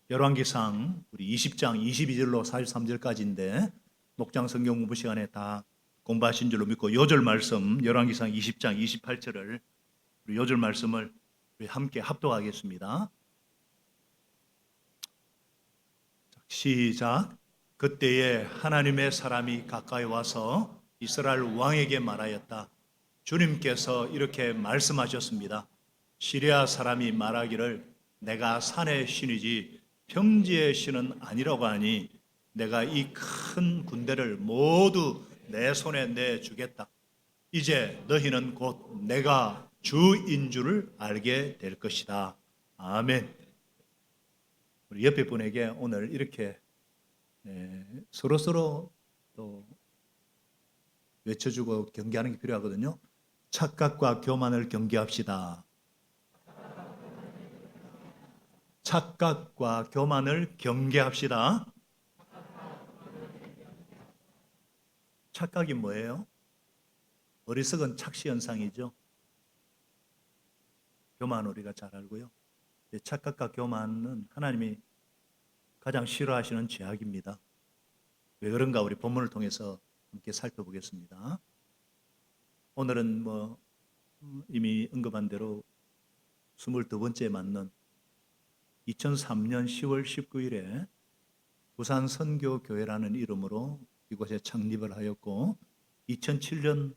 열왕기상 우리 20장 22절로 43절까지인데 목장 성경 공부 시간에 다 공부하신 줄로 믿고 요절 말씀 열왕기상 20장 28절을 우리 요절 말씀을 우리 함께 합독하겠습니다. 시작. 그때에 하나님의 사람이 가까이 와서 이스라엘 왕에게 말하였다. 주님께서 이렇게 말씀하셨습니다. 시리아 사람이 말하기를 내가 산의 신이지 평지의 신은 아니라고 하니 내가 이 큰 군대를 모두 내 손에 내주겠다. 이제 너희는 곧 내가 주인 줄을 알게 될 것이다. 아멘. 우리 옆에 분에게 오늘 이렇게 서로서로 또 외쳐주고 경계하는 게 필요하거든요. 착각과 교만을 경계합시다. 착각과 교만을 경계합시다. 착각이 뭐예요? 어리석은 착시 현상이죠. 교만 우리가 잘 알고요. 착각과 교만은 하나님이 가장 싫어하시는 죄악입니다. 왜 그런가 우리 본문을 통해서 함께 살펴보겠습니다. 오늘은 이미 언급한 대로 22번째 맞는 2003년 10월 19일에 부산 선교교회라는 이름으로 이곳에 창립을 하였고 2007년부터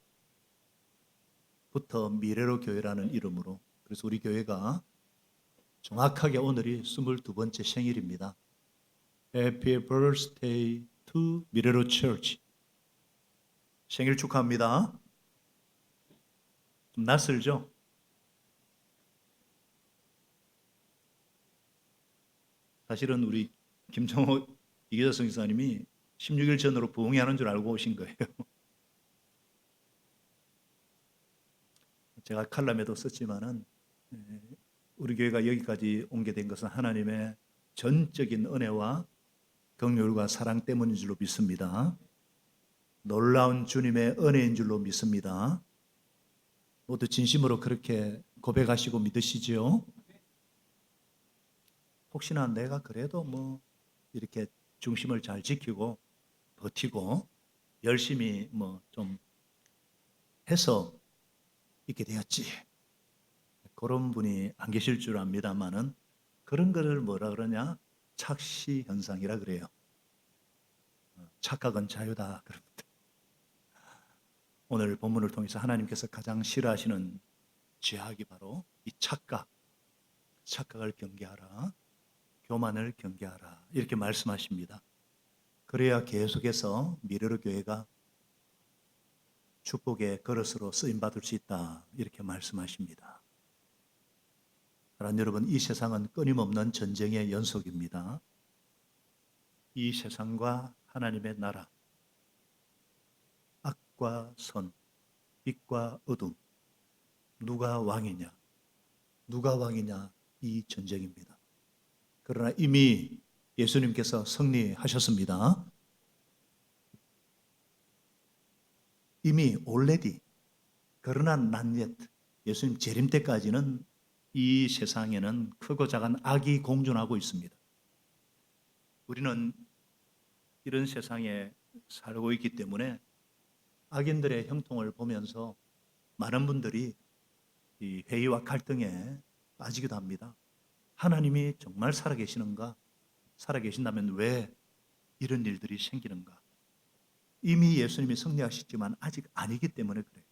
미래로 교회라는 이름으로, 그래서 우리 교회가 정확하게 오늘이 22번째 생일입니다. Happy birthday to 미래로 Church. 생일 축하합니다. 좀 낯설죠? 사실은 우리 김정호 이기자 선교사님이 16일 전으로 부흥회하는 줄 알고 오신 거예요. 제가 칼럼에도 썼지만은 우리 교회가 여기까지 오게 된 것은 하나님의 전적인 은혜와 긍휼과 사랑 때문인 줄로 믿습니다. 놀라운 주님의 은혜인 줄로 믿습니다. 모두 진심으로 그렇게 고백하시고 믿으시지요? 혹시나 내가 그래도 이렇게 중심을 잘 지키고 버티고 열심히 좀 해서 있게 되었지, 그런 분이 안 계실 줄 압니다만은 그런 거를 뭐라 그러냐? 착시 현상이라 그래요. 착각은 자유다 그럽니다. 오늘 본문을 통해서 하나님께서 가장 싫어하시는 죄악이 바로 이 착각을 경계하라, 교만을 경계하라, 이렇게 말씀하십니다. 그래야 계속해서 미래로 교회가 축복의 그릇으로 쓰임받을 수 있다, 이렇게 말씀하십니다. 사랑하는 여러분, 이 세상은 끊임없는 전쟁의 연속입니다. 이 세상과 하나님의 나라, 악과 선, 빛과 어둠, 누가 왕이냐 이 전쟁입니다. 그러나 이미 예수님께서 승리하셨습니다. 이미 already, 그러나 not yet, 예수님 재림 때까지는 이 세상에는 크고 작은 악이 공존하고 있습니다. 우리는 이런 세상에 살고 있기 때문에 악인들의 형통을 보면서 많은 분들이 이 회의와 갈등에 빠지기도 합니다. 하나님이 정말 살아계시는가? 살아계신다면 왜 이런 일들이 생기는가? 이미 예수님이 승리하셨지만 아직 아니기 때문에 그래요.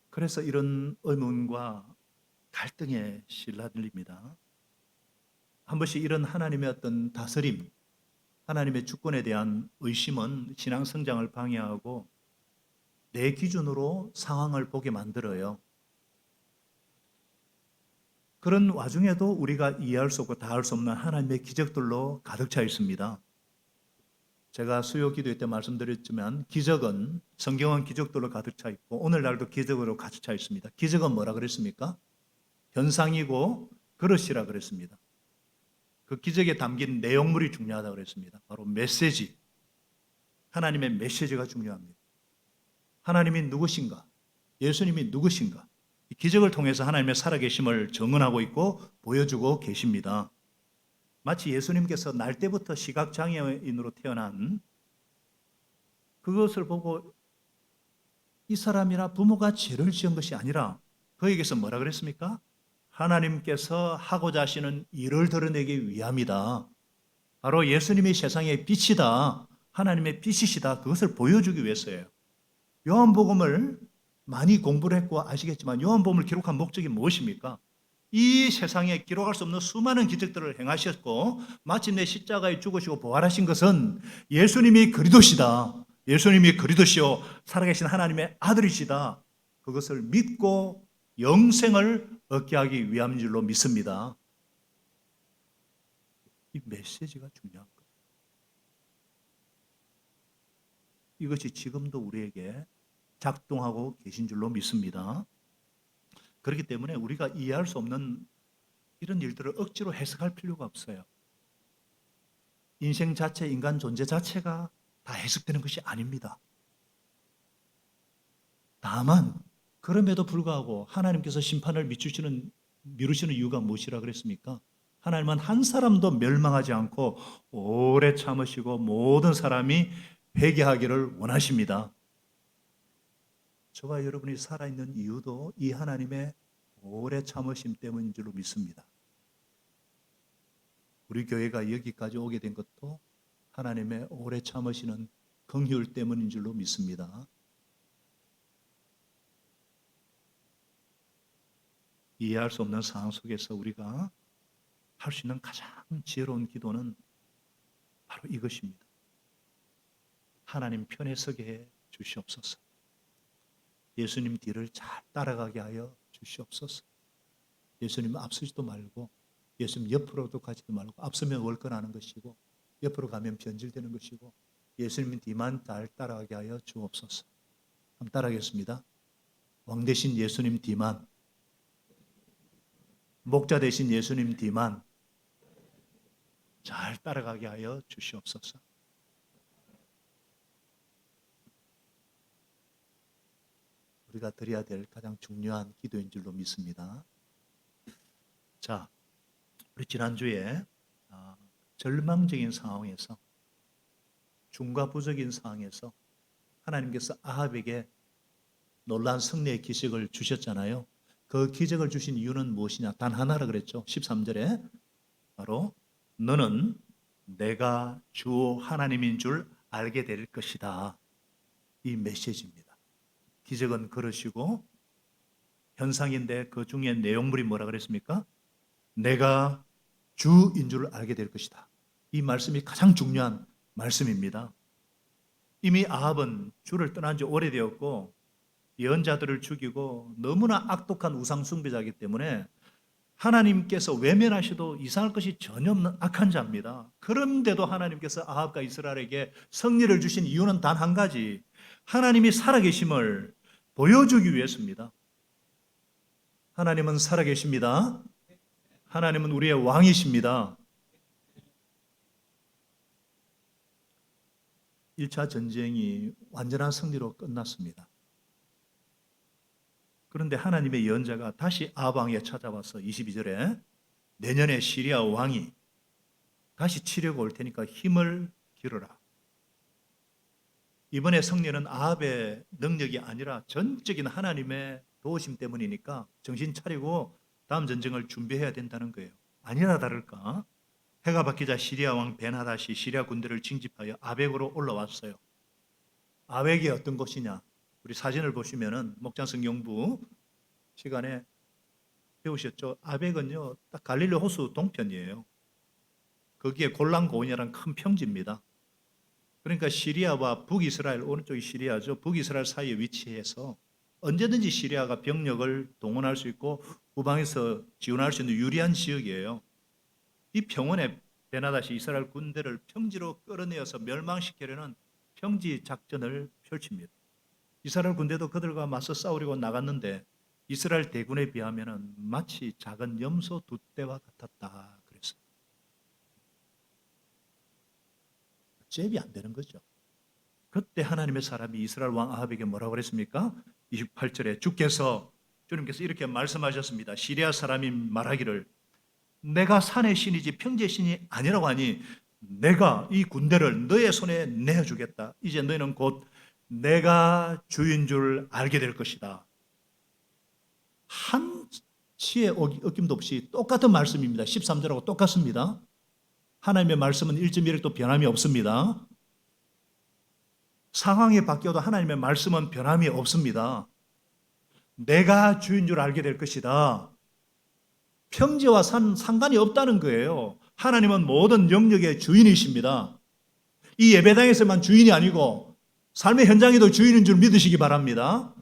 그래서 이런 의문과 갈등에 시달립니다. 한 번씩 이런 하나님의 어떤 다스림, 하나님의 주권에 대한 의심은 신앙 성장을 방해하고 내 기준으로 상황을 보게 만들어요. 그런 와중에도 우리가 이해할 수 없고 다할 수 없는 하나님의 기적들로 가득 차 있습니다. 제가 수요 기도회 때 말씀드렸지만 기적은, 성경은 기적들로 가득 차 있고 오늘날도 기적으로 가득 차 있습니다. 기적은 뭐라 그랬습니까? 현상이고 그릇이라 그랬습니다. 그 기적에 담긴 내용물이 중요하다고 그랬습니다. 바로 메시지, 하나님의 메시지가 중요합니다. 하나님이 누구신가? 예수님이 누구신가? 이 기적을 통해서 하나님의 살아계심을 증언하고 있고 보여주고 계십니다. 마치 예수님께서 날 때부터 시각장애인으로 태어난 그것을 보고 이 사람이나 부모가 죄를 지은 것이 아니라 그에게서 뭐라 그랬습니까? 하나님께서 하고자 하시는 일을 드러내기 위함이다. 바로 예수님이 세상의 빛이다. 하나님의 빛이시다. 그것을 보여주기 위해서예요. 요한복음을 많이 공부를 했고 아시겠지만 요한복음을 기록한 목적이 무엇입니까? 이 세상에 기록할 수 없는 수많은 기적들을 행하셨고 마침내 십자가에 죽으시고 부활하신 것은 예수님이 그리스도시다. 예수님이 그리스도시요 살아계신 하나님의 아들이시다. 그것을 믿고 영생을 얻게 하기 위함인 줄로 믿습니다. 이 메시지가 중요한 거예요. 이것이 지금도 우리에게 작동하고 계신 줄로 믿습니다. 그렇기 때문에 우리가 이해할 수 없는 이런 일들을 억지로 해석할 필요가 없어요. 인생 자체, 인간 존재 자체가 다 해석되는 것이 아닙니다. 다만 그럼에도 불구하고 하나님께서 심판을 미루시는 이유가 무엇이라 그랬습니까? 하나님은 한 사람도 멸망하지 않고 오래 참으시고 모든 사람이 회개하기를 원하십니다. 저와 여러분이 살아있는 이유도 이 하나님의 오래 참으심 때문인 줄로 믿습니다. 우리 교회가 여기까지 오게 된 것도 하나님의 오래 참으시는 긍휼 때문인 줄로 믿습니다. 이해할 수 없는 상황 속에서 우리가 할 수 있는 가장 지혜로운 기도는 바로 이것입니다. 하나님 편에 서게 해 주시옵소서. 예수님 뒤를 잘 따라가게 하여 주시옵소서. 예수님 앞서지도 말고 예수님 옆으로도 가지도 말고 앞서면 월권하는 것이고 옆으로 가면 변질되는 것이고 예수님 뒤만 잘 따라가게 하여 주옵소서. 한번 따라하겠습니다. 왕 대신 예수님 뒤만, 목자 대신 예수님 뒤만 잘 따라가게 하여 주시옵소서. 우리가 드려야 될 가장 중요한 기도인 줄로 믿습니다. 자, 우리 지난주에 절망적인 상황에서 중과부적인 상황에서 하나님께서 아합에게 놀라운 승리의 기적을 주셨잖아요. 그 기적을 주신 이유는 무엇이냐? 단 하나라 그랬죠. 13절에 바로 너는 내가 주 하나님인 줄 알게 될 것이다. 이 메시지입니다. 기적은 그러시고 현상인데 그 중에 내용물이 뭐라 그랬습니까? 내가 주인 줄 알게 될 것이다. 이 말씀이 가장 중요한 말씀입니다. 이미 아합은 주를 떠난 지 오래되었고 예언자들을 죽이고 너무나 악독한 우상 숭배자이기 때문에 하나님께서 외면하셔도 이상할 것이 전혀 없는 악한 자입니다. 그런데도 하나님께서 아합과 이스라엘에게 승리를 주신 이유는 단 한 가지, 하나님이 살아계심을 보여주기 위해서입니다. 하나님은 살아계십니다. 하나님은 우리의 왕이십니다. 1차 전쟁이 완전한 승리로 끝났습니다. 그런데 하나님의 예언자가 다시 아합 왕에 찾아와서 22절에 내년에 시리아 왕이 다시 치려고 올 테니까 힘을 기르라. 이번에 승리는 아합의 능력이 아니라 전적인 하나님의 도우심 때문이니까 정신 차리고 다음 전쟁을 준비해야 된다는 거예요. 아니나 다를까 해가 바뀌자 시리아 왕 벤하닷이 시리아 군대를 징집하여 아벡으로 올라왔어요. 아벡이 어떤 곳이냐? 우리 사진을 보시면은 목장성경부 시간에 배우셨죠? 아벡은요, 딱 갈릴리 호수 동편이에요. 거기에 골란고원이라는 큰 평지입니다. 그러니까 시리아와 북이스라엘, 오른쪽이 시리아죠. 북이스라엘 사이에 위치해서 언제든지 시리아가 병력을 동원할 수 있고 후방에서 지원할 수 있는 유리한 지역이에요. 이 평원에 베나닷이 이스라엘 군대를 평지로 끌어내어서 멸망시키려는 평지 작전을 펼칩니다. 이스라엘 군대도 그들과 맞서 싸우려고 나갔는데 이스라엘 대군에 비하면 마치 작은 염소 두 떼와 같았다 그랬어요. 잽이 안 되는 거죠. 그때 하나님의 사람이 이스라엘 왕 아합에게 뭐라고 그랬습니까? 28절에 주님께서 이렇게 말씀하셨습니다. 시리아 사람이 말하기를 내가 산의 신이지 평지의 신이 아니라고 하니 내가 이 군대를 너의 손에 내어주겠다. 이제 너희는 곧 내가 주인 줄 알게 될 것이다. 한치의 어김도 없이 똑같은 말씀입니다. 13절하고 똑같습니다. 하나님의 말씀은 1.1도 변함이 없습니다. 상황이 바뀌어도 하나님의 말씀은 변함이 없습니다. 내가 주인 줄 알게 될 것이다. 평지와 산 상관이 없다는 거예요. 하나님은 모든 영역의 주인이십니다. 이 예배당에서만 주인이 아니고 삶의 현장에도 주인인 줄 믿으시기 바랍니다.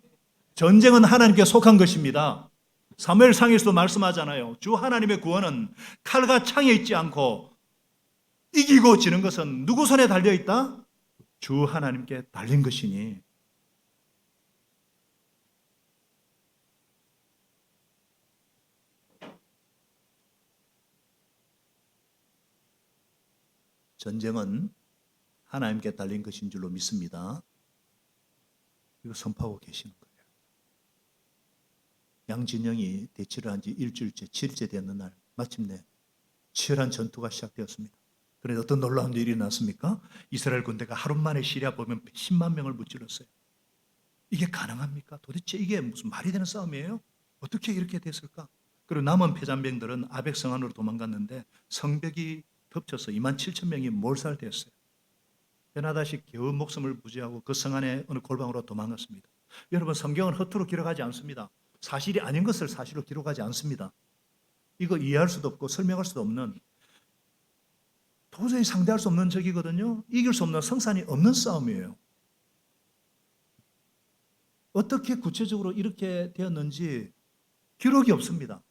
전쟁은 하나님께 속한 것입니다. 사무엘상에서도 말씀하잖아요. 주 하나님의 구원은 칼과 창에 있지 않고 이기고 지는 것은 누구 손에 달려있다? 주 하나님께 달린 것이니. 전쟁은 하나님께 달린 것인 줄로 믿습니다. 이거 선포하고 계시는 거예요. 양진영이 대치를 한 지 일주일째, 7일째 되는 날 마침내 치열한 전투가 시작되었습니다. 그런데 어떤 놀라운 일이 났습니까? 이스라엘 군대가 하루 만에 시리아 보면 10만 명을 무찔렀어요. 이게 가능합니까? 도대체 이게 무슨 말이 되는 싸움이에요? 어떻게 이렇게 됐을까? 그리고 남은 패잔병들은 아벡성 안으로 도망갔는데 성벽이 덮쳐서 2만 7천 명이 몰살되었어요. 베나다시 겨우 목숨을 부지하고 그 성 안에 어느 골방으로 도망갔습니다. 여러분, 성경은 허투루 기록하지 않습니다. 사실이 아닌 것을 사실로 기록하지 않습니다. 이거 이해할 수도 없고 설명할 수도 없는, 도저히 상대할 수 없는 적이거든요. 이길 수 없는, 성산이 없는 싸움이에요. 어떻게 구체적으로 이렇게 되었는지 기록이 없습니다.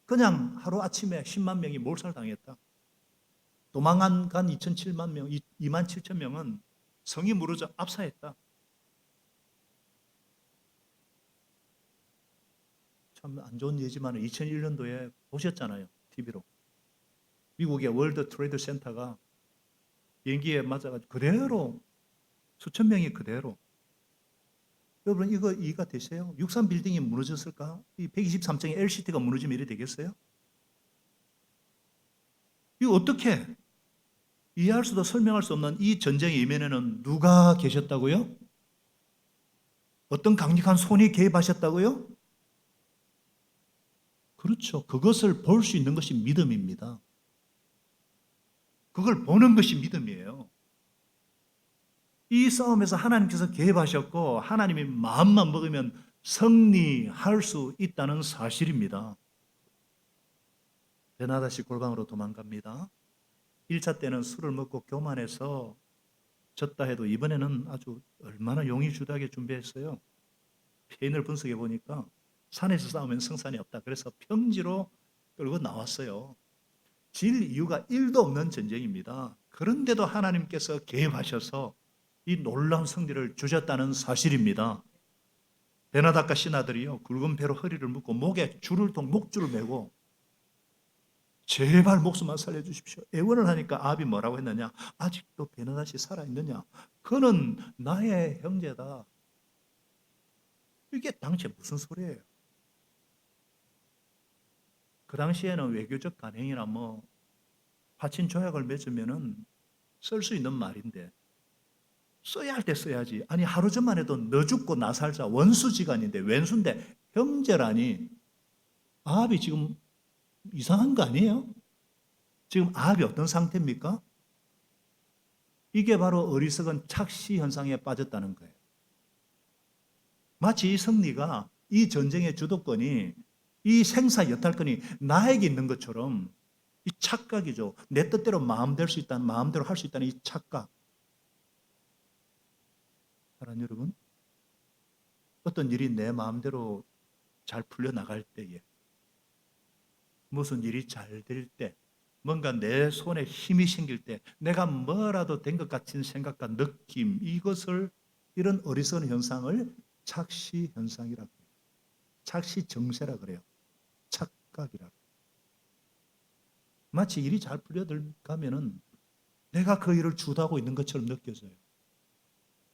그냥 하루아침에 10만 명이 몰살당했다. 도망간 2만 7천 명은 성이 무너져 압사했다. 참 안 좋은 예지만 2001년도에 보셨잖아요. TV로. 미국의 월드 트레이드 센터가 비행기에 맞아가지고 그대로 수천 명이 그대로. 여러분, 이거 이해가 되세요? 63 빌딩이 무너졌을까? 이 123층의 LCT가 무너지면 이래 되겠어요? 이거 어떻게 이해할 수도 설명할 수 없는 이 전쟁의 이면에는 누가 계셨다고요? 어떤 강력한 손이 개입하셨다고요? 그렇죠. 그것을 볼 수 있는 것이 믿음입니다. 그걸 보는 것이 믿음이에요. 이 싸움에서 하나님께서 개입하셨고 하나님이 마음만 먹으면 승리할 수 있다는 사실입니다. 베나다시 골방으로 도망갑니다. 1차 때는 술을 먹고 교만해서 졌다 해도 이번에는 아주 얼마나 용의 주다하게 준비했어요. 페인을 분석해 보니까 산에서 싸우면 승산이 없다. 그래서 평지로 끌고 나왔어요. 질 이유가 1도 없는 전쟁입니다. 그런데도 하나님께서 개입하셔서 이 놀라운 승리를 주셨다는 사실입니다. 베나닥과 신하들이요, 굵은 배로 허리를 묶고 목에 목줄을 메고 제발 목숨만 살려주십시오 애원을 하니까 아합이 뭐라고 했느냐? 아직도 베나닥이 살아있느냐? 그는 나의 형제다. 이게 당시에 무슨 소리예요? 그 당시에는 외교적 간행이나 화친 조약을 맺으면은 쓸 수 있는 말인데, 써야 할 때 써야지. 아니, 하루 전만 해도 너 죽고 나 살자, 원수지간인데, 왼수인데 형제라니. 아합이 지금 이상한 거 아니에요? 지금 아합이 어떤 상태입니까? 이게 바로 어리석은 착시 현상에 빠졌다는 거예요. 마치 이 승리가, 이 전쟁의 주도권이, 이 생사 여탈권이 나에게 있는 것처럼, 이 착각이죠. 내 뜻대로 마음대로 할 수 있다는 이 착각. 사랑하는 여러분, 어떤 일이 내 마음대로 잘 풀려나갈 때에, 무슨 일이 잘 될 때, 뭔가 내 손에 힘이 생길 때, 내가 뭐라도 된 것 같은 생각과 느낌, 이런 어리석은 현상을 착시 현상이라고 해요. 착시 정세라 그래요. 착각이라고. 마치 일이 잘 풀려가면은 내가 그 일을 주도하고 있는 것처럼 느껴져요.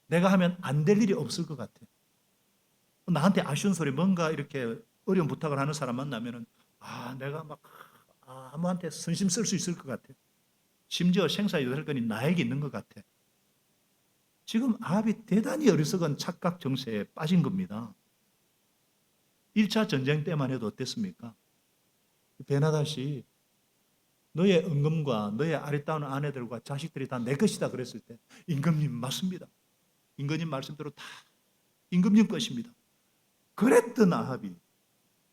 내가 하면 안 될 일이 없을 것 같아. 나한테 아쉬운 소리, 뭔가 이렇게 어려운 부탁을 하는 사람 만나면은, 내가 막 아무한테 선심 쓸 수 있을 것 같아. 심지어 생사 여덟건이 나에게 있는 것 같아. 지금 아합이 대단히 어리석은 착각 정세에 빠진 겁니다. 1차 전쟁 때만 해도 어땠습니까? 베나다시 너의 은금과 너의 아리따운 아내들과 자식들이 다 내 것이다 그랬을 때 임금님 맞습니다. 임금님 말씀대로 다 임금님 것입니다. 그랬던 아합이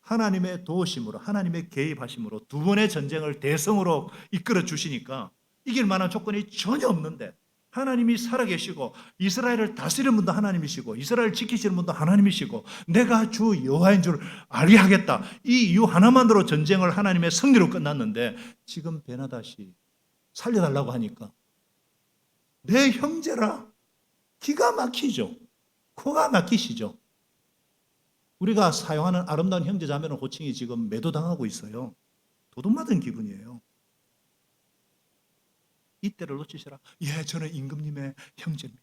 하나님의 도우심으로 하나님의 개입하심으로 두 번의 전쟁을 대성으로 이끌어 주시니까 이길 만한 조건이 전혀 없는데 하나님이 살아계시고 이스라엘을 다스리는 분도 하나님이시고 이스라엘을 지키시는 분도 하나님이시고 내가 주 여호와인 줄 알게 하겠다. 이 이유 하나만으로 전쟁을 하나님의 승리로 끝났는데 지금 베나다시 살려달라고 하니까 내 형제라 기가 막히죠. 코가 막히시죠. 우리가 사용하는 아름다운 형제자매는 호칭이 지금 매도당하고 있어요. 도둑맞은 기분이에요. 이때를 놓치시라. 예, 저는 임금님의 형제입니다.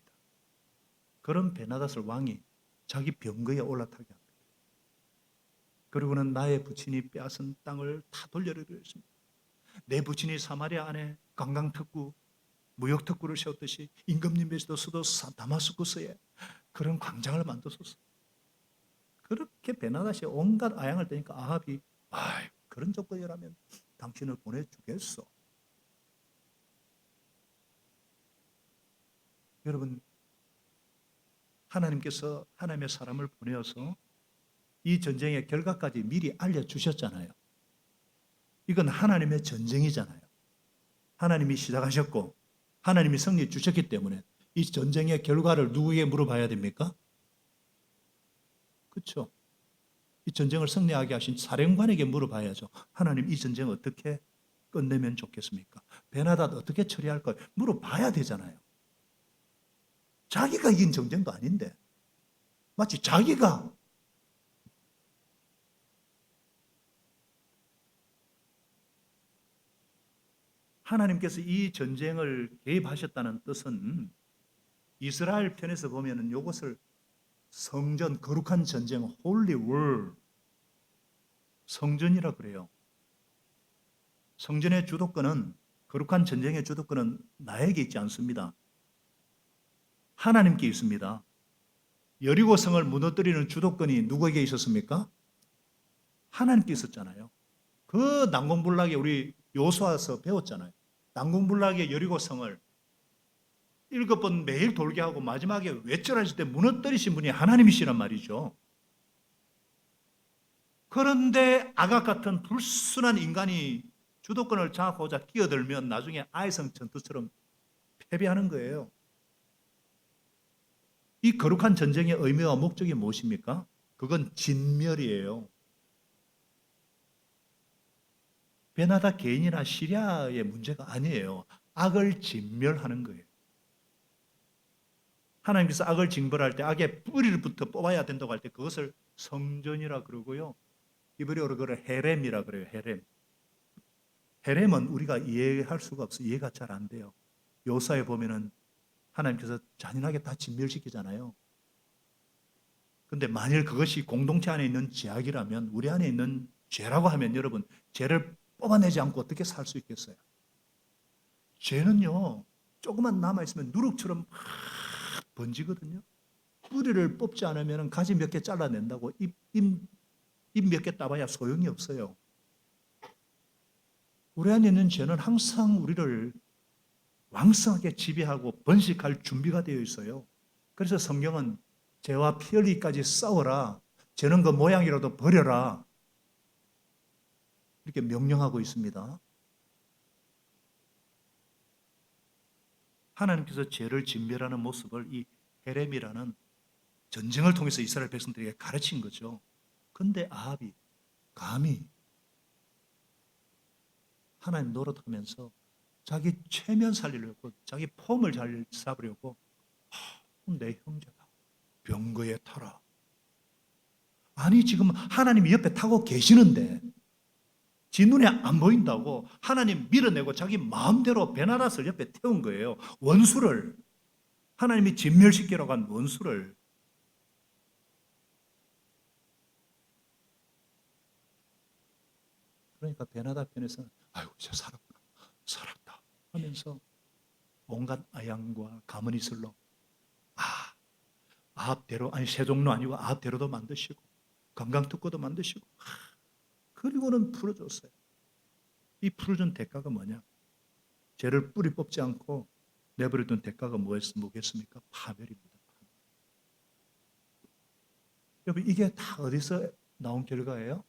그런 베나닷을 왕이 자기 병거에 올라타게 합니다. 그리고는 나의 부친이 빼앗은 땅을 다 돌려드리려 했습니다. 내 부친이 사마리아 안에 관광특구, 무역특구를 세웠듯이 임금님께서도 수도 다마스쿠스에 그런 광장을 만들었어요. 그렇게 베나닷이 온갖 아양을 대니까 아합이 그런 조건이라면 당신을 보내주겠어. 여러분, 하나님께서 하나님의 사람을 보내어서 이 전쟁의 결과까지 미리 알려주셨잖아요. 이건 하나님의 전쟁이잖아요. 하나님이 시작하셨고 하나님이 승리 주셨기 때문에 이 전쟁의 결과를 누구에게 물어봐야 됩니까? 그렇죠? 이 전쟁을 승리하게 하신 사령관에게 물어봐야죠. 하나님 이 전쟁 어떻게 끝내면 좋겠습니까? 베나닷 어떻게 처리할까요? 물어봐야 되잖아요. 자기가 이긴 전쟁도 아닌데 마치 자기가 하나님께서 이 전쟁을 개입하셨다는 뜻은 이스라엘 편에서 보면은 이것을 성전, 거룩한 전쟁, 홀리 월 성전이라 그래요. 성전의 주도권은 거룩한 전쟁의 주도권은 나에게 있지 않습니다. 하나님께 있습니다. 여리고 성을 무너뜨리는 주도권이 누구에게 있었습니까? 하나님께 있었잖아요. 그 난공불락에 우리 여호수아서 배웠잖아요. 난공불락의 여리고 성을 7번 매일 돌게 하고 마지막에 외절하실 때 무너뜨리신 분이 하나님이시란 말이죠. 그런데 아각 같은 불순한 인간이 주도권을 장악하고자 끼어들면 나중에 아이성 전투처럼 패배하는 거예요. 이 거룩한 전쟁의 의미와 목적이 무엇입니까? 그건 진멸이에요. 베나다 개인이나 시리아의 문제가 아니에요. 악을 진멸하는 거예요. 하나님께서 악을 징벌할 때 악의 뿌리부터 뽑아야 된다고 할 때 그것을 성전이라 그러고요. 히브리어로 그걸 헤렘이라 그래요. 헤렘. 헤렘은 우리가 이해할 수가 없어요. 이해가 잘 안 돼요. 요사에 보면은 하나님께서 잔인하게 다 진멸시키잖아요. 근데 만일 그것이 공동체 안에 있는 죄악이라면 우리 안에 있는 죄라고 하면 여러분 죄를 뽑아내지 않고 어떻게 살 수 있겠어요? 죄는요 조금만 남아있으면 누룩처럼 막 번지거든요. 뿌리를 뽑지 않으면 가지 몇 개 잘라낸다고 잎 몇 개 따봐야 소용이 없어요. 우리 안에 있는 죄는 항상 우리를 왕성하게 지배하고 번식할 준비가 되어 있어요. 그래서 성경은 죄와 피 흘리기까지 싸워라. 죄는 그 모양이라도 버려라. 이렇게 명령하고 있습니다. 하나님께서 죄를 진멸하는 모습을 이 헤렘이라는 전쟁을 통해서 이스라엘 백성들에게 가르친 거죠. 그런데 아합이 감히 하나님 노릇하면서 자기 체면 살리려고 자기 폼을 잘 잡으려고 내 형제다. 병거에 타라. 아니 지금 하나님이 옆에 타고 계시는데 지 눈에 안 보인다고 하나님 밀어내고 자기 마음대로 베나닷을 옆에 태운 거예요. 원수를 하나님이 진멸시키라고 한 원수를. 그러니까 베나다 편에서는 아이고 진짜 살았구나, 살았다 하면서 온갖 아양과 가문이슬로 아, 아합대로 아니 세종로 아니고 아합대로도 만드시고 관광특구도 만드시고 그리고는 풀어줬어요. 이 풀어준 대가가 뭐냐? 죄를 뿌리 뽑지 않고 내버려둔 대가가 뭐겠습니까? 파멸입니다. 여러분 이게 다 어디서 나온 결과예요?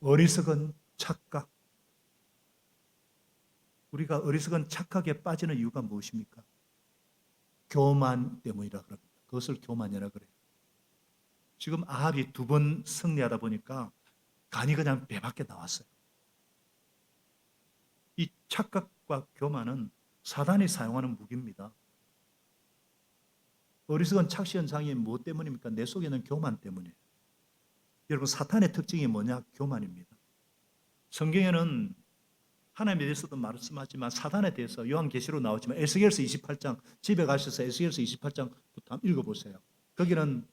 어리석은 착각. 우리가 어리석은 착각에 빠지는 이유가 무엇입니까? 교만 때문이라 그럽니다. 그것을 교만이라 그래요. 지금 아합이 2번 승리하다 보니까 간이 그냥 배밖에 나왔어요. 이 착각과 교만은 사단이 사용하는 무기입니다. 어리석은 착시 현상이 무엇 때문입니까? 내 속에 있는 교만 때문이에요. 여러분 사탄의 특징이 뭐냐? 교만입니다. 성경에는 하나님에 대해서도 말씀하지만 사단에 대해서 요한계시로 나오지만 에스겔서 28장 집에 가셔서 에스겔서 28장부터 한번 읽어보세요. 거기는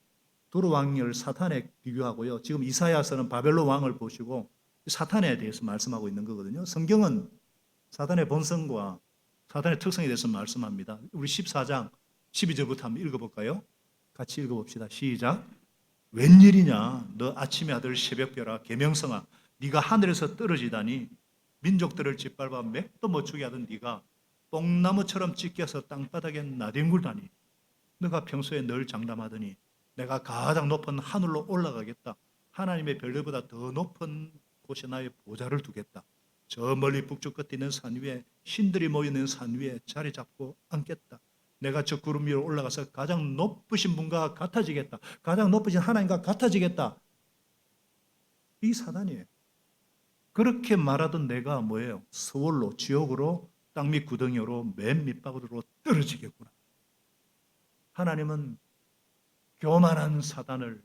두루 왕을 사탄에 비교하고요. 지금 이사야서는 바벨론 왕을 보시고 사탄에 대해서 말씀하고 있는 거거든요. 성경은 사탄의 본성과 사탄의 특성에 대해서 말씀합니다. 우리 14장 12절부터 한번 읽어볼까요? 같이 읽어봅시다. 시작. 웬일이냐 너 아침의 아들 새벽별아 계명성아 네가 하늘에서 떨어지다니 민족들을 짓밟아 맥도 못 추게 하던 네가 뽕나무처럼 찢겨서 땅바닥에 나뒹굴다니 너가 평소에 늘 장담하더니 내가 가장 높은 하늘로 올라가겠다. 하나님의 별들보다 더 높은 곳에 나의 보좌를 두겠다. 저 멀리 북쪽 끝에 있는 산 위에 신들이 모여있는 산 위에 자리 잡고 앉겠다. 내가 저 구름 위로 올라가서 가장 높으신 분과 같아지겠다. 가장 높으신 하나님과 같아지겠다. 이 사단이에요. 그렇게 말하던 내가 뭐예요? 서울로 지옥으로 땅밑 구덩이로 맨 밑바닥으로 떨어지겠구나. 하나님은 교만한 사단을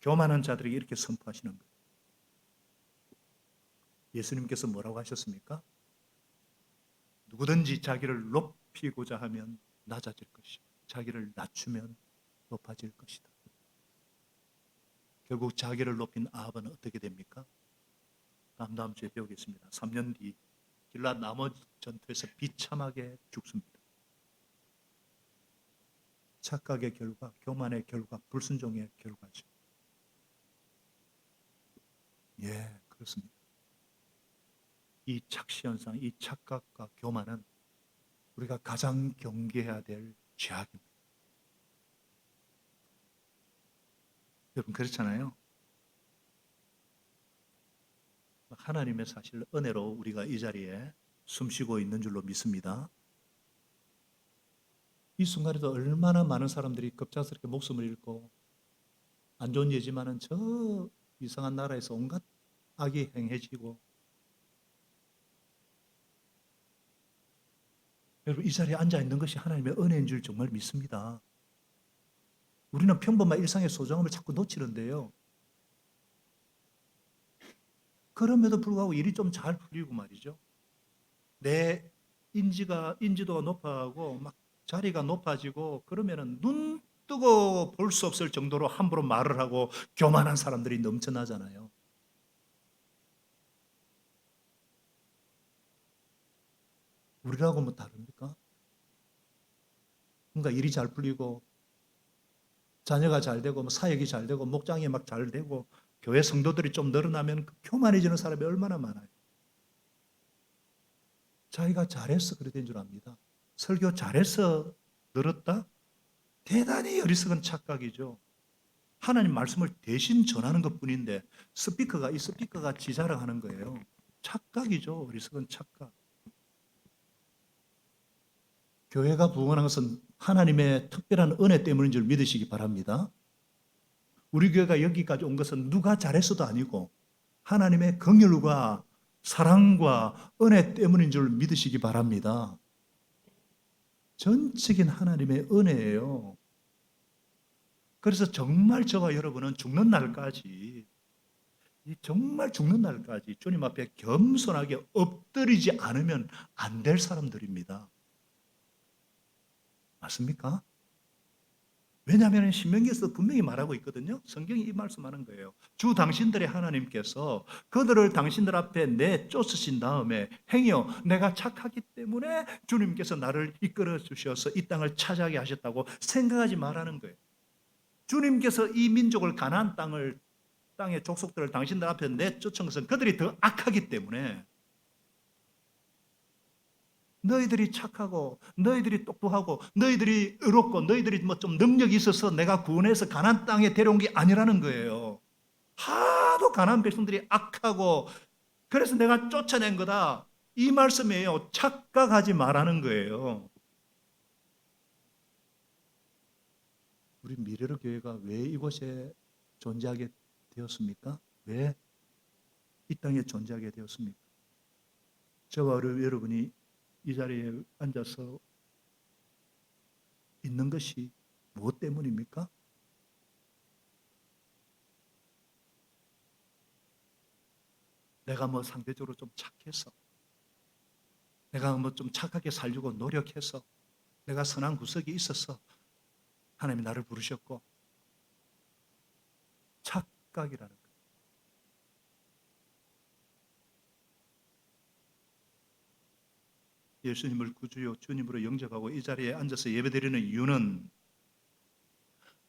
교만한 자들에게 이렇게 선포하시는 거예요. 예수님께서 뭐라고 하셨습니까? 누구든지 자기를 높이고자 하면 낮아질 것이고 자기를 낮추면 높아질 것이다. 결국 자기를 높인 아합은 어떻게 됩니까? 다음 주에 배우겠습니다. 3년 뒤 길라 나머지 전투에서 비참하게 죽습니다. 착각의 결과, 교만의 결과, 불순종의 결과죠. 예, 그렇습니다. 이 착시현상, 이 착각과 교만은 우리가 가장 경계해야 될 죄악입니다. 여러분 그렇잖아요. 하나님의 사실 은혜로 우리가 이 자리에 숨쉬고 있는 줄로 믿습니다. 이 순간에도 얼마나 많은 사람들이 급작스럽게 목숨을 잃고 안 좋은 예지만은 저 이상한 나라에서 온갖 악이 행해지고 여러분 이 자리에 앉아 있는 것이 하나님의 은혜인 줄 정말 믿습니다. 우리는 평범한 일상의 소중함을 자꾸 놓치는데요. 그럼에도 불구하고 일이 좀 잘 풀리고 말이죠. 내 인지도가 높아가고 막 자리가 높아지고 그러면은 눈 뜨고 볼 수 없을 정도로 함부로 말을 하고 교만한 사람들이 넘쳐나잖아요. 우리라고 뭐 다릅니까? 뭔가 일이 잘 풀리고 자녀가 잘 되고 뭐 사역이 잘 되고 목장이 막 잘 되고 교회 성도들이 좀 늘어나면 교만해지는 사람이 얼마나 많아요. 자기가 잘해서 그래 된 줄 압니다. 설교 잘해서 늘었다? 대단히 어리석은 착각이죠. 하나님 말씀을 대신 전하는 것뿐인데 이 스피커가 지자랑하는 거예요. 착각이죠. 어리석은 착각. 교회가 부흥하는 것은 하나님의 특별한 은혜 때문인 줄 믿으시기 바랍니다. 우리 교회가 여기까지 온 것은 누가 잘해서도 아니고 하나님의 긍휼과 사랑과 은혜 때문인 줄 믿으시기 바랍니다. 전적인 하나님의 은혜예요. 그래서 정말 저와 여러분은 죽는 날까지 정말 죽는 날까지 주님 앞에 겸손하게 엎드리지 않으면 안 될 사람들입니다. 맞습니까? 왜냐하면 신명기에서 분명히 말하고 있거든요. 성경이 이 말씀하는 거예요. 주 당신들의 하나님께서 그들을 당신들 앞에 내쫓으신 다음에 행여 내가 착하기 때문에 주님께서 나를 이끌어 주셔서 이 땅을 차지하게 하셨다고 생각하지 말라는 거예요. 주님께서 이 민족을 가나안 땅의 족속들을 당신들 앞에 내쫓은 것은 그들이 더 악하기 때문에, 너희들이 착하고 너희들이 똑똑하고 너희들이 의롭고 너희들이 뭐 좀 능력이 있어서 내가 구원해서 가나안 땅에 데려온 게 아니라는 거예요. 하도 가나안 백성들이 악하고 그래서 내가 쫓아낸 거다. 이 말씀이에요. 착각하지 말라는 거예요. 우리 미래로 교회가 왜 이곳에 존재하게 되었습니까? 왜 이 땅에 존재하게 되었습니까? 저와 여러분이 이 자리에 앉아서 있는 것이 무엇 때문입니까? 내가 뭐 상대적으로 좀 착해서, 내가 뭐 좀 착하게 살려고 노력해서, 내가 선한 구석이 있어서 하나님이 나를 부르셨고, 착각이라는 거예요. 예수님을 구주요 주님으로 영접하고 이 자리에 앉아서 예배드리는 이유는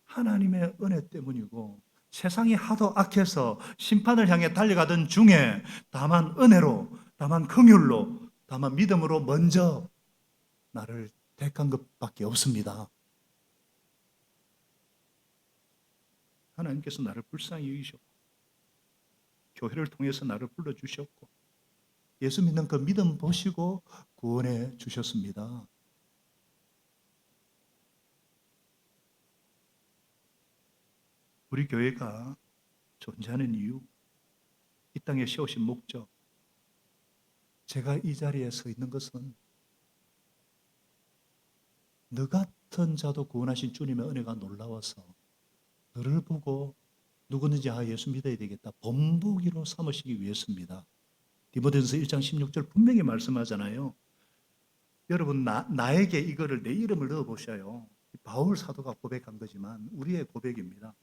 하나님의 은혜 때문이고, 세상이 하도 악해서 심판을 향해 달려가던 중에 다만 은혜로, 다만 긍휼로, 다만 믿음으로 먼저 나를 택한 것밖에 없습니다. 하나님께서 나를 불쌍히 여기셨고, 교회를 통해서 나를 불러주셨고, 예수 믿는 그 믿음 보시고 구원해 주셨습니다. 우리 교회가 존재하는 이유, 이 땅에 세우신 목적, 제가 이 자리에 서 있는 것은 너 같은 자도 구원하신 주님의 은혜가 놀라워서 너를 보고 누구든지 예수 믿어야 되겠다 본보기로 삼으시기 위해서입니다. 디모데전서 1장 16절 분명히 말씀하잖아요. 여러분 나에게 이거를 내 이름을 넣어 보셔요. 바울 사도가 고백한 거지만 우리의 고백입니다.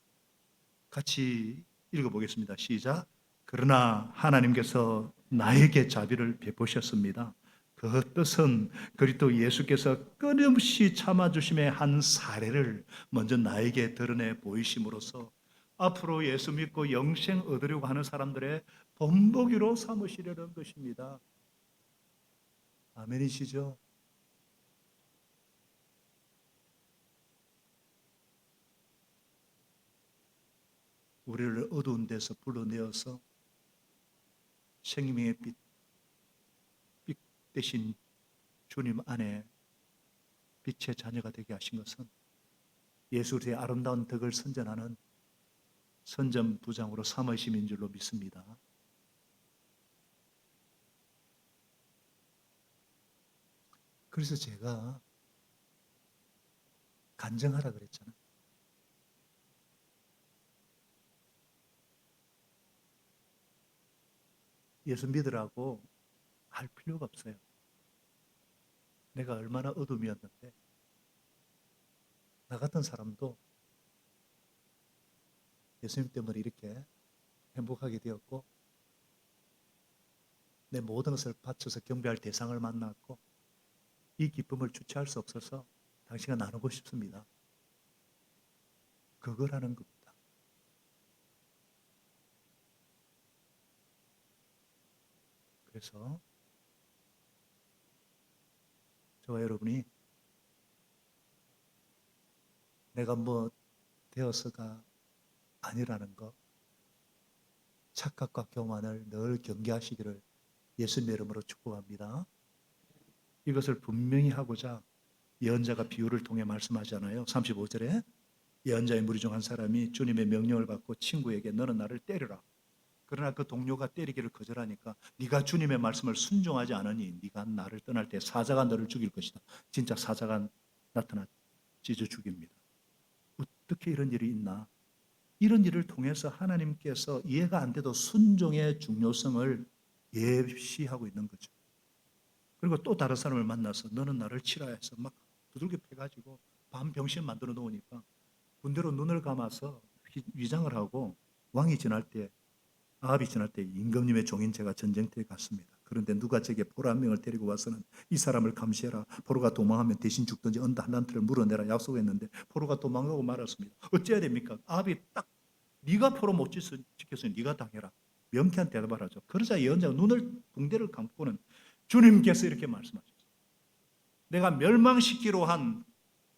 같이 읽어보겠습니다. 시작. 그러나 하나님께서 나에게 자비를 베푸셨습니다. 그 뜻은 그리스도 예수께서 끊임없이 참아주심의 한 사례를 먼저 나에게 드러내 보이심으로써 앞으로 예수 믿고 영생 얻으려고 하는 사람들의 본보기로 삼으시려는 것입니다. 아멘이시죠? 우리를 어두운 데서 불러내어서 생명의 빛 대신 주님 안에 빛의 자녀가 되게 하신 것은 예수의 아름다운 덕을 선전하는 선전부장으로 삼으심인 줄로 믿습니다. 그래서 제가 간증하라 그랬잖아요. 예수 믿으라고 할 필요가 없어요. 내가 얼마나 어둠이었는데 나 같은 사람도 예수님 때문에 이렇게 행복하게 되었고 내 모든 것을 바쳐서 경배할 대상을 만났고 이 기쁨을 주체할 수 없어서 당신과 나누고 싶습니다. 그거라는 겁니다. 그래서 저와 여러분이 내가 뭐 되어서가 아니라는 것, 착각과 교만을 늘 경계하시기를 예수님의 이름으로 축복합니다. 이것을 분명히 하고자 예언자가 비유를 통해 말씀하잖아요. 35절에 예언자의 무리 중 한 사람이 주님의 명령을 받고 친구에게 너는 나를 때려라. 그러나 그 동료가 때리기를 거절하니까 네가 주님의 말씀을 순종하지 않으니 네가 나를 떠날 때 사자가 너를 죽일 것이다. 진짜 사자가 나타나 찢어 죽입니다. 어떻게 이런 일이 있나? 이런 일을 통해서 하나님께서 이해가 안 돼도 순종의 중요성을 예시하고 있는 거죠. 그리고 또 다른 사람을 만나서 너는 나를 치라 해서 막 두들겨 패가지고 밤 병실 만들어 놓으니까 군대로 눈을 감아서 위장을 하고 왕이 지날 때, 아합이 지날 때 임금님의 종인 제가 전쟁터에 갔습니다. 그런데 누가 제게 포로 한 명을 데리고 와서는 이 사람을 감시해라. 포로가 도망하면 대신 죽든지 언더 한 단트를 물어내라 약속했는데 포로가 도망가고 말았습니다. 어째야 됩니까? 아합이 딱 네가 포로 못 지켰으니 네가 당해라. 명쾌한 대답을 하죠. 그러자 예언자가 눈을 붕대를 감고는 주님께서 이렇게 말씀하셨어요. 내가 멸망시키로 한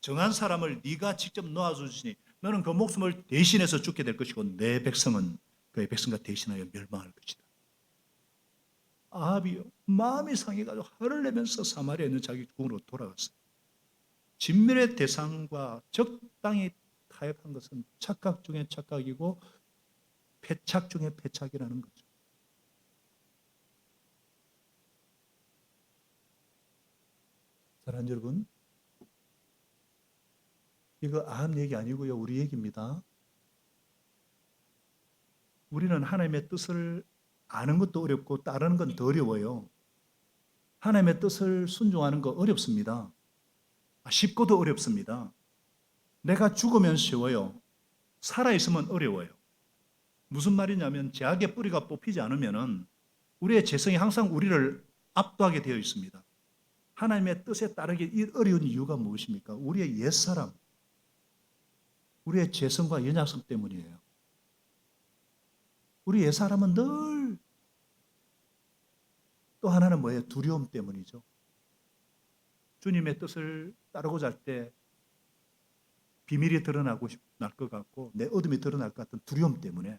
정한 사람을 네가 직접 놓아주시니 너는 그 목숨을 대신해서 죽게 될 것이고 내 백성은 그의 백성과 대신하여 멸망할 것이다. 아합이 마음이 상해가지고 화를 내면서 사마리아에 있는 자기 궁으로 돌아갔어요. 진멸의 대상과 적당히 타협한 것은 착각 중에 착각이고 패착 중에 패착이라는 거죠. 사랑하는 여러분, 이거 아합 얘기 아니고요, 우리 얘기입니다. 우리는 하나님의 뜻을 아는 것도 어렵고 따르는 건 더 어려워요. 하나님의 뜻을 순종하는 거 어렵습니다. 쉽고도 어렵습니다. 내가 죽으면 쉬워요. 살아있으면 어려워요. 무슨 말이냐면 제약의 뿌리가 뽑히지 않으면 우리의 재성이 항상 우리를 압도하게 되어 있습니다. 하나님의 뜻에 따르기 어려운 이유가 무엇입니까? 우리의 옛사람, 우리의 재성과 연약성 때문이에요. 우리 옛사람은 늘 또 하나는 뭐예요? 두려움 때문이죠. 주님의 뜻을 따르고자 할 때 비밀이 드러나고 날 것 같고 내 어둠이 드러날 것 같은 두려움 때문에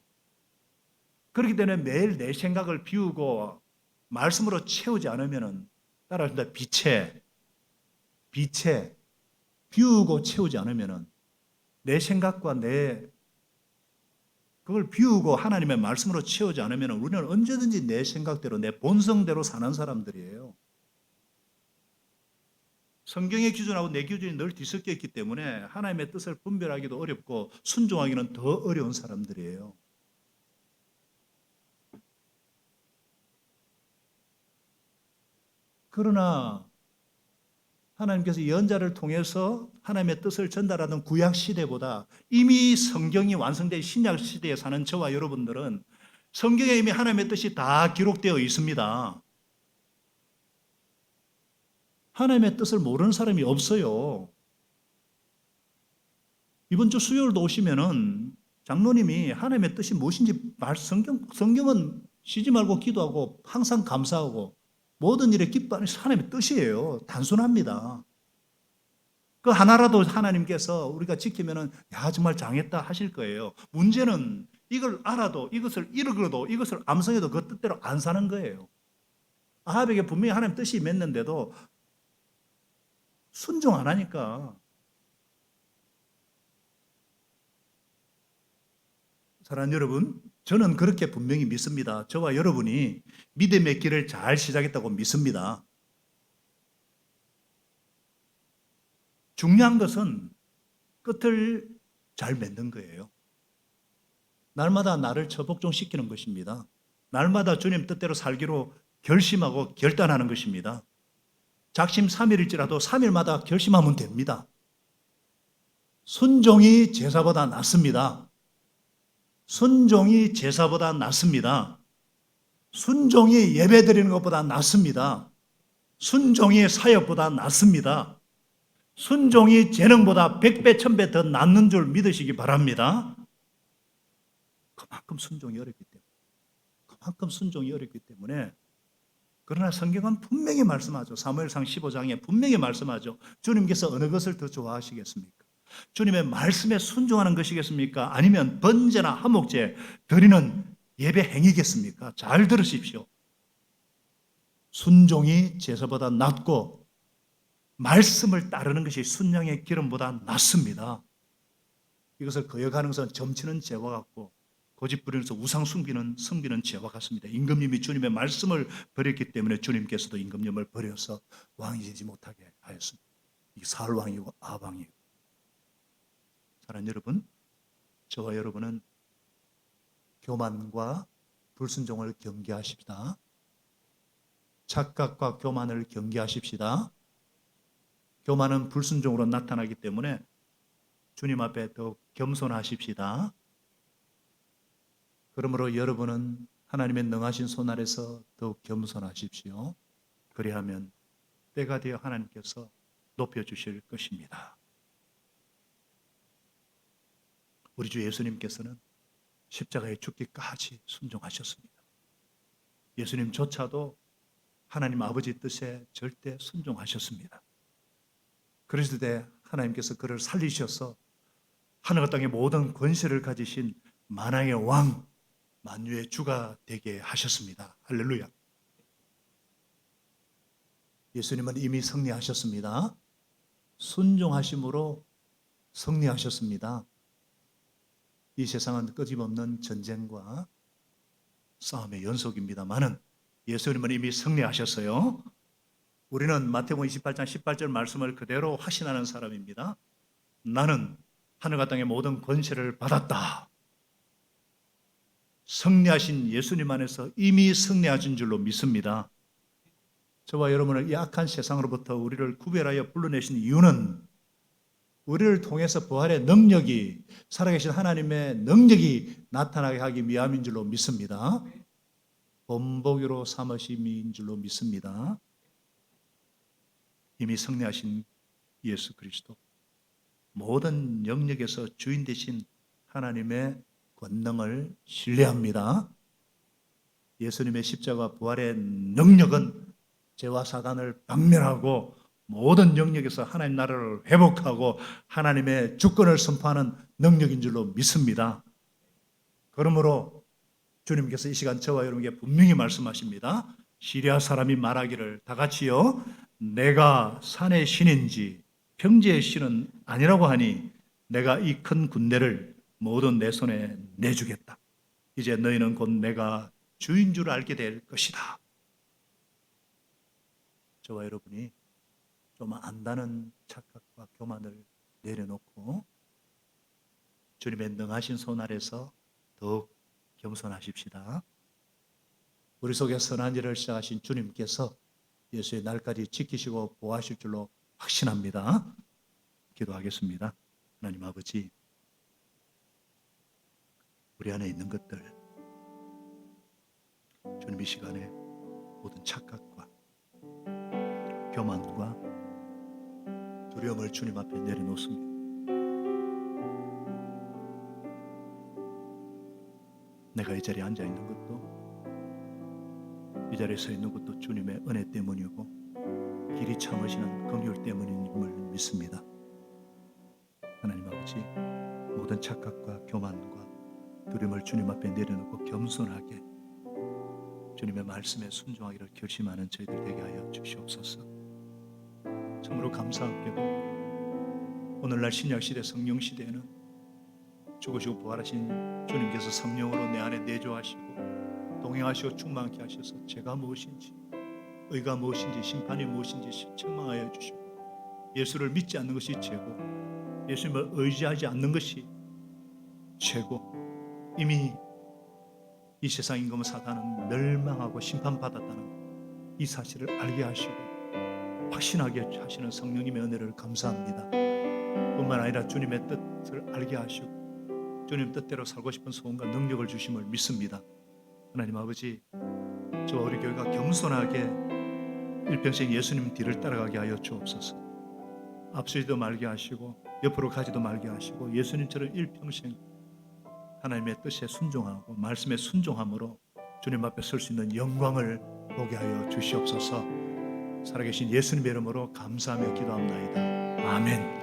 그렇기 때문에 매일 내 생각을 비우고 말씀으로 채우지 않으면 따라합니다. 빛에 비우고 채우지 않으면 내 생각과 그걸 비우고 하나님의 말씀으로 채우지 않으면 우리는 언제든지 내 생각대로 내 본성대로 사는 사람들이에요. 성경의 기준하고 내 기준이 늘 뒤섞여 있기 때문에 하나님의 뜻을 분별하기도 어렵고 순종하기는 더 어려운 사람들이에요. 그러나 하나님께서 예언자를 통해서 하나님의 뜻을 전달하던 구약 시대보다 이미 성경이 완성된 신약 시대에 사는 저와 여러분들은 성경에 이미 하나님의 뜻이 다 기록되어 있습니다. 하나님의 뜻을 모르는 사람이 없어요. 이번 주 수요일도 오시면은 장로님이 하나님의 뜻이 무엇인지 성경은 쉬지 말고 기도하고 항상 감사하고 모든 일에 기뻐하는 하나님의 뜻이에요. 단순합니다. 그 하나라도 하나님께서 우리가 지키면은 야 정말 장했다 하실 거예요. 문제는 이걸 알아도 이것을 읽어도 이것을 암송해도 그 뜻대로 안 사는 거예요. 아합에게 분명히 하나님 뜻이 맺는데도 순종 안 하니까. 사랑하는 여러분, 저는 그렇게 분명히 믿습니다. 저와 여러분이 믿음의 길을 잘 시작했다고 믿습니다. 중요한 것은 끝을 잘 맺는 거예요. 날마다 나를 처복종시키는 것입니다. 날마다 주님 뜻대로 살기로 결심하고 결단하는 것입니다. 작심 3일일지라도 3일마다 결심하면 됩니다. 순종이 제사보다 낫습니다. 순종이 제사보다 낫습니다. 순종이 예배드리는 것보다 낫습니다. 순종이 사역보다 낫습니다. 순종이 재능보다 100배, 1000배 더 낫는 줄 믿으시기 바랍니다. 그만큼 순종이 어렵기 때문에 그러나 성경은 분명히 말씀하죠. 사무엘상 15장에 분명히 말씀하죠. 주님께서 어느 것을 더 좋아하시겠습니까? 주님의 말씀에 순종하는 것이겠습니까? 아니면 번제나 화목제 드리는 예배 행위겠습니까? 잘 들으십시오. 순종이 제사보다 낫고 말씀을 따르는 것이 순양의 기름보다 낫습니다. 이것을 거역하는 것은 점치는 죄와 같고 고집 부리면서 우상 섬기는 죄와 같습니다. 임금님이 주님의 말씀을 버렸기 때문에 주님께서도 임금님을 버려서 왕이 되지 못하게 하였습니다. 이 사울 왕이고 아합 왕이고. 사랑하는 여러분, 저와 여러분은 교만과 불순종을 경계하십시다. 착각과 교만을 경계하십시다. 교만은 불순종으로 나타나기 때문에 주님 앞에 더욱 겸손하십시다. 그러므로 여러분은 하나님의 능하신 손 아래서 더욱 겸손하십시오. 그리하면 때가 되어 하나님께서 높여주실 것입니다. 우리 주 예수님께서는 십자가에 죽기까지 순종하셨습니다. 예수님조차도 하나님 아버지 뜻에 절대 순종하셨습니다. 그랬을 때 하나님께서 그를 살리셔서 하늘과 땅의 모든 권세를 가지신 만왕의 왕, 만유의 주가 되게 하셨습니다. 할렐루야. 예수님은 이미 승리하셨습니다. 순종하심으로 승리하셨습니다. 이 세상은 끊임없는 전쟁과 싸움의 연속입니다만은 예수님은 이미 승리하셨어요. 우리는 마태복음 28장 18절 말씀을 그대로 확신하는 사람입니다. 나는 하늘과 땅의 모든 권세를 받았다. 승리하신 예수님 안에서 이미 승리하신 줄로 믿습니다. 저와 여러분을 이 악한 세상으로부터 우리를 구별하여 불러내신 이유는 우리를 통해서 부활의 능력이, 살아계신 하나님의 능력이 나타나게 하기 위함인 줄로 믿습니다. 본보기로 삼으심인 줄로 믿습니다. 이미 승리하신 예수 그리스도, 모든 영역에서 주인 되신 하나님의 권능을 신뢰합니다. 예수님의 십자가 부활의 능력은 죄와 사단을 박멸하고 모든 영역에서 하나님 나라를 회복하고 하나님의 주권을 선포하는 능력인 줄로 믿습니다. 그러므로 주님께서 이 시간 저와 여러분에게 분명히 말씀하십니다. 시리아 사람이 말하기를 다 같이요, 내가 산의 신인지 평지의 신은 아니라고 하니 내가 이 큰 군대를 모두 내 손에 내주겠다. 이제 너희는 곧 내가 주인 줄 알게 될 것이다. 저와 여러분이 좀 안다는 착각과 교만을 내려놓고 주님의 능하신 손 아래서 더욱 겸손하십시다. 우리 속에 선한 일을 시작하신 주님께서 예수의 날까지 지키시고 보호하실 줄로 확신합니다. 기도하겠습니다. 하나님 아버지, 우리 안에 있는 것들 주님 이 시간에 모든 착각과 교만과 두려움을 주님 앞에 내려놓습니다. 내가 이 자리에 앉아 있는 것도, 이 자리에 서 있는 것도 주님의 은혜 때문이고 길이 참으시는 긍휼 때문임을 믿습니다. 하나님 아버지, 모든 착각과 교만과 두려움을 주님 앞에 내려놓고 겸손하게 주님의 말씀에 순종하기를 결심하는 저희들 되게 하여 주시옵소서. 참으로 감사하게도 오늘날 신약시대 성령시대에는 죽으시고 부활하신 주님께서 성령으로 내 안에 내조하시고 동행하시고 충만케 하셔서 죄가 무엇인지, 의가 무엇인지, 심판이 무엇인지 책망하여 주시고, 예수를 믿지 않는 것이 죄고 예수님을 의지하지 않는 것이 죄고, 이미 이 세상 임금 사단은 멸망하고 심판받았다는 이 사실을 알게 하시고 확신하게 하시는 성령님의 은혜를 감사합니다. 뿐만 아니라 주님의 뜻을 알게 하시고 주님 뜻대로 살고 싶은 소원과 능력을 주심을 믿습니다. 하나님 아버지, 저와 우리 교회가 겸손하게 일평생 예수님 뒤를 따라가게 하여 주옵소서. 앞서지도 말게 하시고 옆으로 가지도 말게 하시고 예수님처럼 일평생 하나님의 뜻에 순종하고 말씀에 순종함으로 주님 앞에 설 수 있는 영광을 보게 하여 주시옵소서. 살아계신 예수님의 이름으로 감사하며 기도합나이다. 아멘.